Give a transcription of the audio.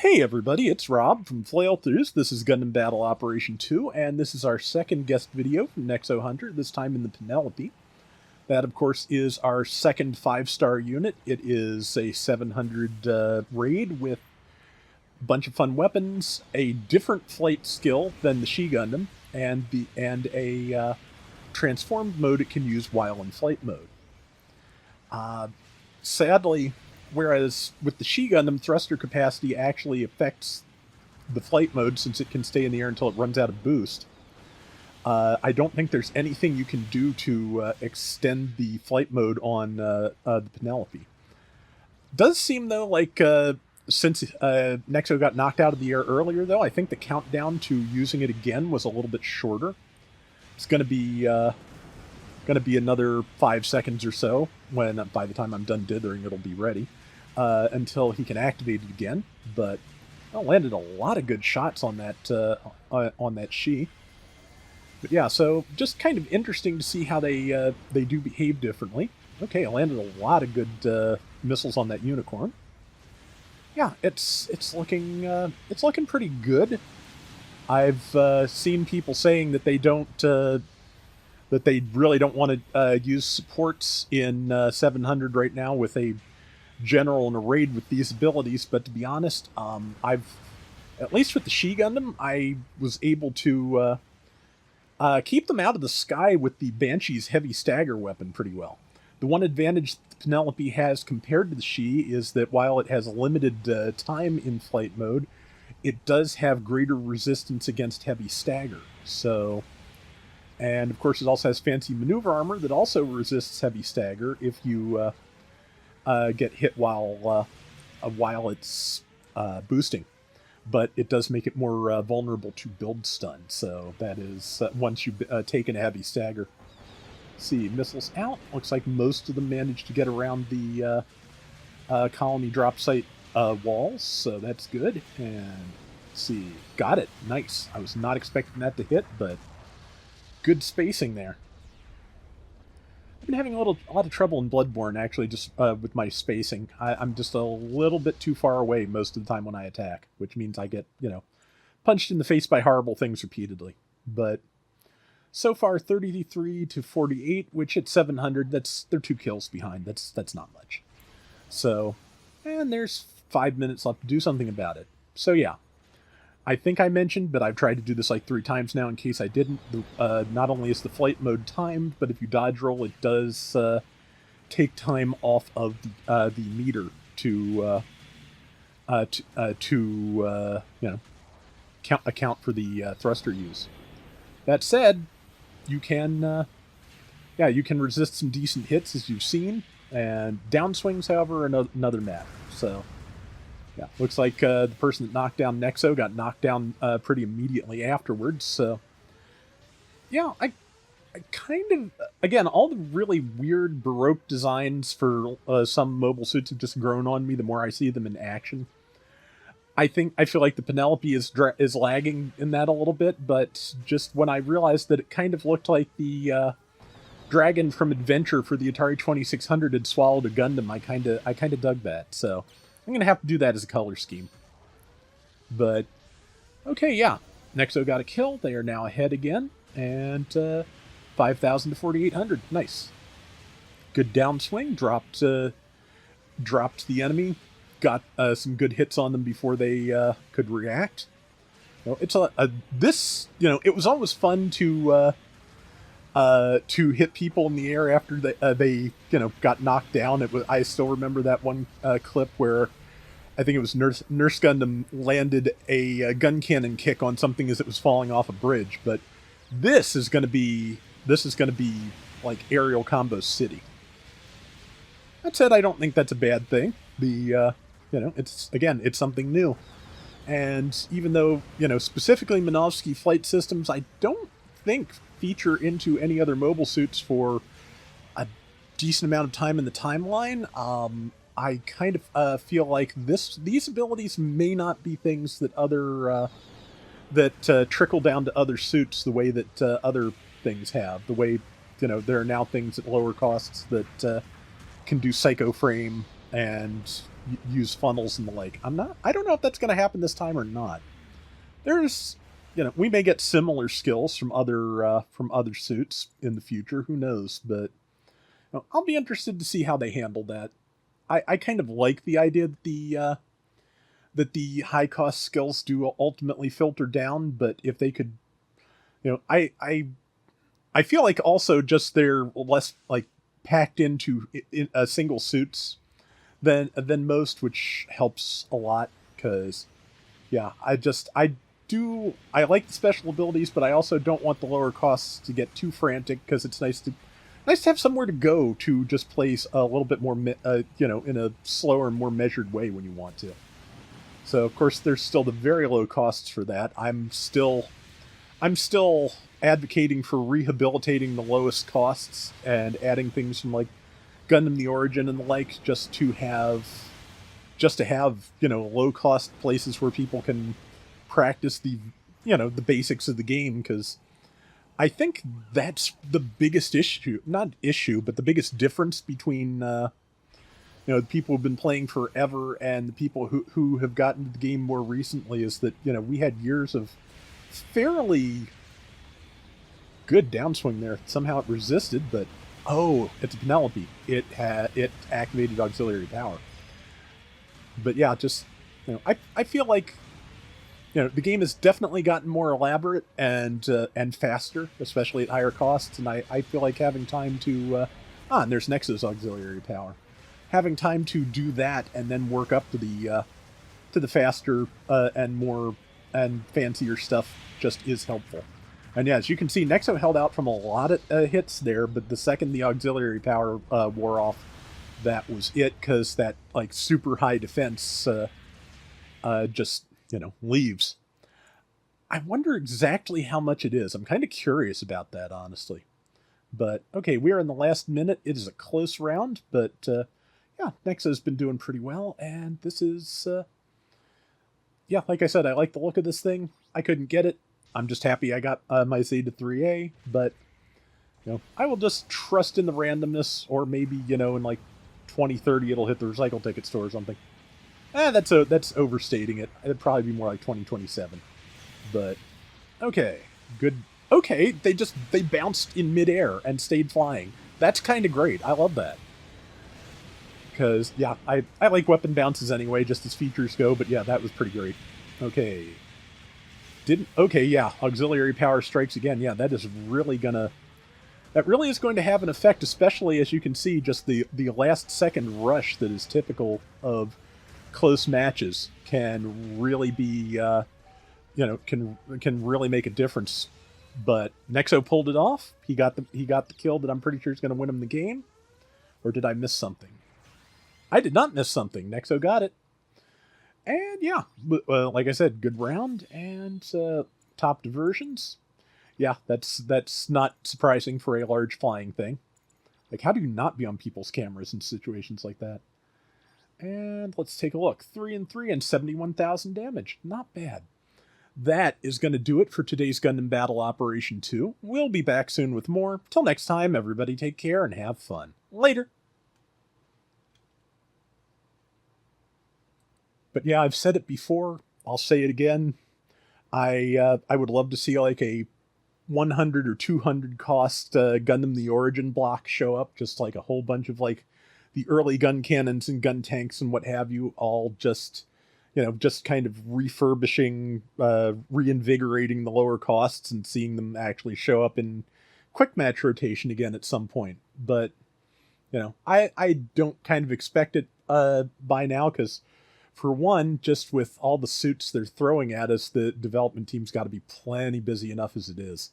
Hey everybody, it's Rob from Flailthroughs. This is Gundam Battle Operation 2, and this is our second guest video from Nexo Hunter, this time in the Penelope. That, of course, is our second 5-star unit. It is a 700 raid with a bunch of fun weapons, a different flight skill than the Gundam, and a transformed mode it can use while in flight mode. Sadly, whereas with the Gundam, thruster capacity actually affects the flight mode since it can stay in the air until it runs out of boost. I don't think there's anything you can do to extend the flight mode on the Penelope. Does seem, though, like since Nexo got knocked out of the air earlier, though, I think the countdown to using it again was a little bit shorter. It's going to be another 5 seconds or so when, by the time I'm done dithering, it'll be ready until he can activate it again. But I landed a lot of good shots on that She. But yeah, so just kind of interesting to see how they do behave differently. Okay, I landed a lot of good missiles on that Unicorn. Yeah, it's looking pretty good. I've seen people saying that they don't. That they really don't want to use supports in 700 right now with a general and a raid with these abilities, but to be honest, at least with the Gundam, I was able to keep them out of the sky with the Banshee's heavy stagger weapon pretty well. The one advantage Penelope has compared to the is that while it has limited time in flight mode, it does have greater resistance against heavy stagger, so... And, of course, it also has fancy maneuver armor that also resists heavy stagger if you get hit while it's boosting. But it does make it more vulnerable to build stun, so that is once you've taken a heavy stagger. Let's see, missiles out. Looks like most of them managed to get around the colony drop site walls, so that's good. And, let's see, got it. Nice. I was not expecting that to hit, but... good spacing there. I've been having a lot of trouble in Bloodborne, actually, just with my spacing. I'm just a little bit too far away most of the time when I attack, which means I get, punched in the face by horrible things repeatedly. But so far, 33 to 48, which at 700, they're 2 kills behind. That's not much. So, and there's 5 minutes left to do something about it. So yeah. I think I mentioned, but I've tried to do this like 3 times now in case I didn't. Not only is the flight mode timed, but if you dodge roll, it does take time off of the meter to account for the thruster use. That said, you can resist some decent hits as you've seen, and downswings, however, are another matter. So. Yeah, looks like the person that knocked down Nexo got knocked down pretty immediately afterwards. So, yeah, I kind of, again, all the really weird Baroque designs for some mobile suits have just grown on me the more I see them in action. I feel like the Penelope is lagging in that a little bit, but just when I realized that it kind of looked like the dragon from Adventure for the Atari 2600 had swallowed a Gundam, I kind of dug that. So. I'm going to have to do that as a color scheme. But, okay, yeah. Nexo got a kill. They are now ahead again. And 5,000 to 4,800. Nice. Good downswing. Dropped the enemy. Got some good hits on them before they could react. So it's it was always fun to hit people in the air after they got knocked down. I still remember that one clip where I think it was Nurse Gundam landed a gun cannon kick on something as it was falling off a bridge. But this is going to be like aerial combo city. That said, I don't think that's a bad thing. It's something new, and even though specifically Minovsky flight systems, I don't think feature into any other mobile suits for a decent amount of time in the timeline. I kind of feel like these abilities may not be things that trickle down to other suits the way that other things have. The way there are now things at lower costs that can do Psycho Frame and use funnels and the like. I don't know if that's going to happen this time or not. There's, we may get similar skills from other suits in the future. Who knows? But I'll be interested to see how they handle that. I kind of like the idea that the high cost skills do ultimately filter down, but if they could, I feel like also just they're less like packed into single suits than most, which helps a lot. Because yeah, I like the special abilities, but I also don't want the lower costs to get too frantic, because it's nice to have somewhere to go to just place a little bit more in a slower and more measured way when you want to. So of course there's still the very low costs for that. I'm still advocating for rehabilitating the lowest costs and adding things from like Gundam the Origin and the like, just to have low cost places where people can practice the basics of the game. Because I think that's the biggest but the biggest difference between the people who've been playing forever and the people who have gotten to the game more recently, is that we had years of fairly good downswing there. Somehow it resisted, but it's a Penelope. It activated auxiliary power. But yeah, just I feel like the game has definitely gotten more elaborate and faster, especially at higher costs. And I feel like having time to and there's Nexo's auxiliary power. Having time to do that and then work up to the faster and more and fancier stuff just is helpful. And yeah, as you can see, Nexo held out from a lot of hits there, but the second the auxiliary power wore off, that was it, because that like super high defense just leaves. I wonder exactly how much it is. I'm kind of curious about that, honestly. But okay, we are in the last minute. It is a close round, but yeah, Nexo's been doing pretty well, and this is yeah, like I said, I like the look of this thing. I couldn't get it. I'm just happy I got my Zeta 3A, but I will just trust in the randomness, or maybe in like 2030 it'll hit the recycle ticket store or something. That's overstating it. It'd probably be more like 2027. But okay, good. Okay, they bounced in midair and stayed flying. That's kind of great. I love that. Because yeah, I like weapon bounces anyway, just as features go. But yeah, that was pretty great. Okay. Yeah, auxiliary power strikes again. Yeah, that really is going to have an effect, especially as you can see, just the last second rush that is typical of close matches can really be can really make a difference. But Nexo pulled it off. He got the kill that I'm pretty sure is going to win him the game. Or did I miss something? I did not miss something. Nexo got it. And yeah, like I said, good round and top diversions. Yeah, that's not surprising for a large flying thing. Like, how do you not be on people's cameras in situations like that? And let's take a look. 3 and 3 and 71,000 damage. Not bad. That is going to do it for today's Gundam Battle Operation 2. We'll be back soon with more. Till next time, everybody take care and have fun. Later. But yeah, I've said it before. I'll say it again. I would love to see like a 100 or 200 cost Gundam the Origin block show up. Just like a whole bunch of like the early gun cannons and gun tanks and what have you, all just just kind of refurbishing, reinvigorating the lower costs and seeing them actually show up in quick match rotation again at some point. But I don't kind of expect it by now, because for one, just with all the suits they're throwing at us, the development team's got to be plenty busy enough as it is.